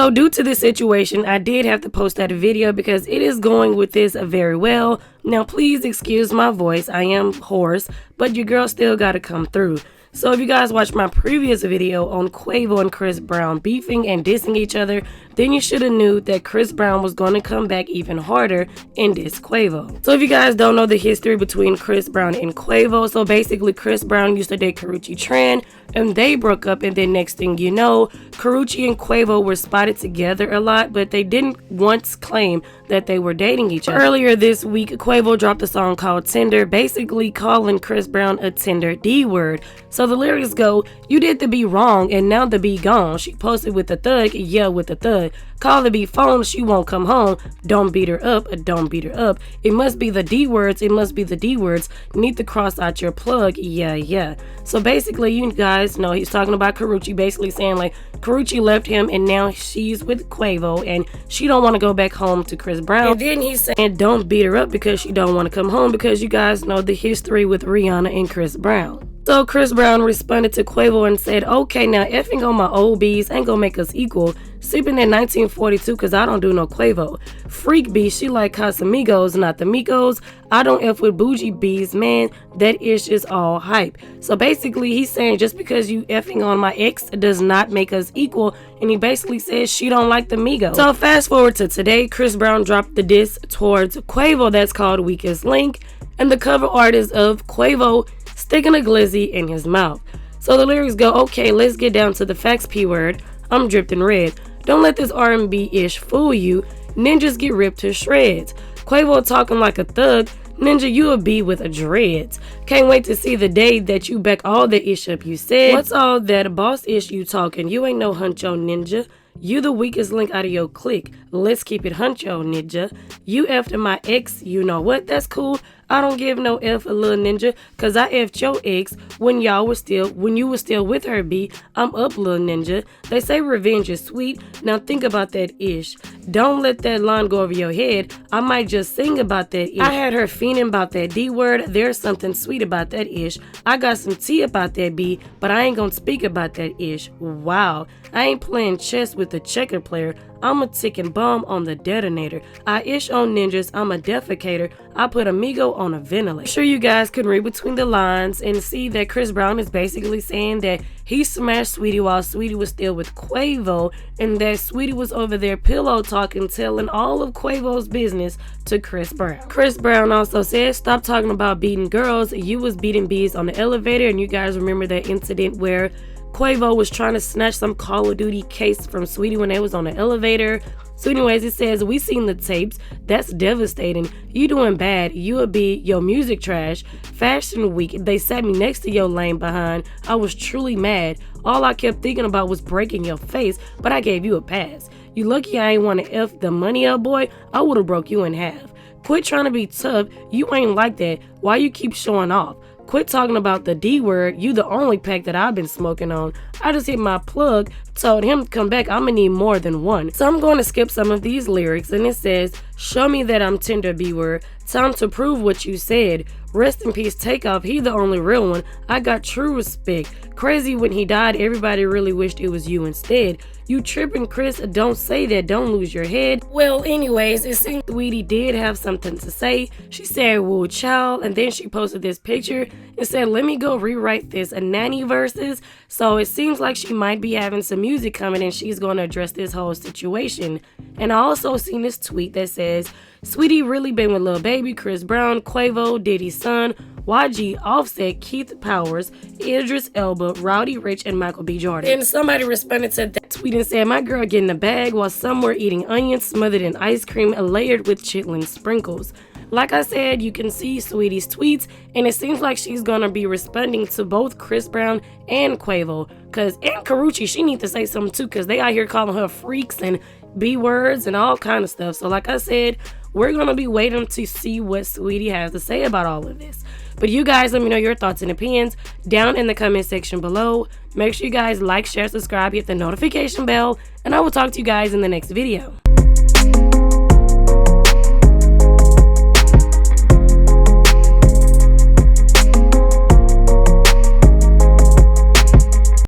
So due to this situation, I did have to post that video because it is going with this very well. Now please excuse my voice, I am hoarse, but your girl still gotta come through. So if you guys watched my previous video on Quavo and Chris Brown beefing and dissing each other, then you should have knew that Chris Brown was going to come back even harder and diss Quavo. So if you guys don't know the history between Chris Brown and Quavo, so basically Chris Brown used to date Karrueche Tran and they broke up, and then next thing you know, Karrueche and Quavo were spotted together a lot, but they didn't once claim that they were dating each other. Earlier this week, Quavo dropped a song called Tinder, basically calling Chris Brown a Tinder D-word. So the lyrics go, "You did the B wrong and now the B gone. She posted with the thug, yeah, with the thug. Call the B phone, she won't come home. Don't beat her up, don't beat her up. It must be the D words, it must be the D words. Need to cross out your plug, yeah, yeah." So basically, you guys know he's talking about Karrueche, basically saying like Karrueche left him and now she's with Quavo and she don't want to go back home to Chris Brown. And then he's saying don't beat her up because she don't want to come home, because you guys know the history with Rihanna and Chris Brown. So Chris Brown responded to Quavo and said, "Okay, now effing on my old bees ain't gonna make us equal. Sipping in 1942 cause I don't do no Quavo. Freak bee, she like Casamigos, not the Migos. I don't F with bougie bees, man. That ish is all hype." So basically he's saying just because you effing on my ex does not make us equal, and he basically says she don't like the Migos. So fast forward to today, Chris Brown dropped the diss towards Quavo that's called Weakest Link, and the cover art is of Quavo sticking a glizzy in his mouth. So the lyrics go, "Okay, let's get down to the facts, P word. I'm dripped in red. Don't let this R&B-ish fool you. Ninjas get ripped to shreds. Quavo talking like a thug. Ninja, you a B with a dreads. Can't wait to see the day that you back all the ish up you said. What's all that boss ish you talking? You ain't no huncho ninja. You the weakest link out of your clique. Let's keep it huncho, ninja. You after my ex, you know what? That's cool. I don't give no F a little ninja, cause I F'd your ex when you were still with her, B. I'm up, little ninja. They say revenge is sweet. Now think about that ish. Don't let that line go over your head. I might just sing about that ish. I had her fiending about that D word. There's something sweet about that ish. I got some tea about that B, but I ain't gonna speak about that ish. Wow. I ain't playing chess with the checker player. I'm a ticking bomb on the detonator. I ish on ninjas, I'm a defecator. I put Amigo on a ventilator. I'm sure you guys can read between the lines and see that Chris Brown is basically saying that he smashed Saweetie while Saweetie was still with Quavo, and that Saweetie was over there pillow talking, telling all of Quavo's business to Chris Brown. Chris Brown also said, "Stop talking about beating girls. You was beating bees on the elevator." And you guys remember that incident where Quavo was trying to snatch some Call of Duty case from Saweetie when they was on the elevator. So anyways, it says, "We seen the tapes. That's devastating. You doing bad. You a be your music trash. Fashion week. They sat me next to your lame behind. I was truly mad. All I kept thinking about was breaking your face, but I gave you a pass. You lucky I ain't want to F the money up, boy. I would've broke you in half. Quit trying to be tough. You ain't like that. Why you keep showing off? Quit talking about the D word. You the only pack that I've been smoking on. I just hit my plug, told him to come back. I'ma need more than one." So I'm going to skip some of these lyrics, and it says, "Show me that I'm tender, B word. Time to prove what you said. Rest in peace, Takeoff. He the only real one. I got true respect. Crazy when he died, everybody really wished it was you instead. You tripping, Chris. Don't say that. Don't lose your head." Well, anyways, it seems Saweetie did have something to say. She said, "Woo child," and then she posted this picture and said, "Let me go rewrite this a nanny verses." So it seems like she might be having some music coming and she's going to address this whole situation. And I also seen this tweet that says, "Saweetie really been with Lil Baby, Chris Brown, Quavo, Diddy's son, YG, Offset, Keith Powers, Idris Elba, Rowdy Rich, and Michael B. Jordan." And somebody responded to that tweet and said, "My girl getting a bag while somewhere eating onions smothered in ice cream and layered with chitlin sprinkles." Like I said, you can see Saweetie's tweets, and it seems like she's gonna be responding to both Chris Brown and Quavo. And Karrueche, she needs to say something too, because they out here calling her freaks and B words and all kind of stuff. So like I said, we're gonna be waiting to see what Saweetie has to say about all of this. But you guys, let me know your thoughts and opinions down in the comment section below. Make sure you guys like, share, subscribe, hit the notification bell, and I will talk to you guys in the next video.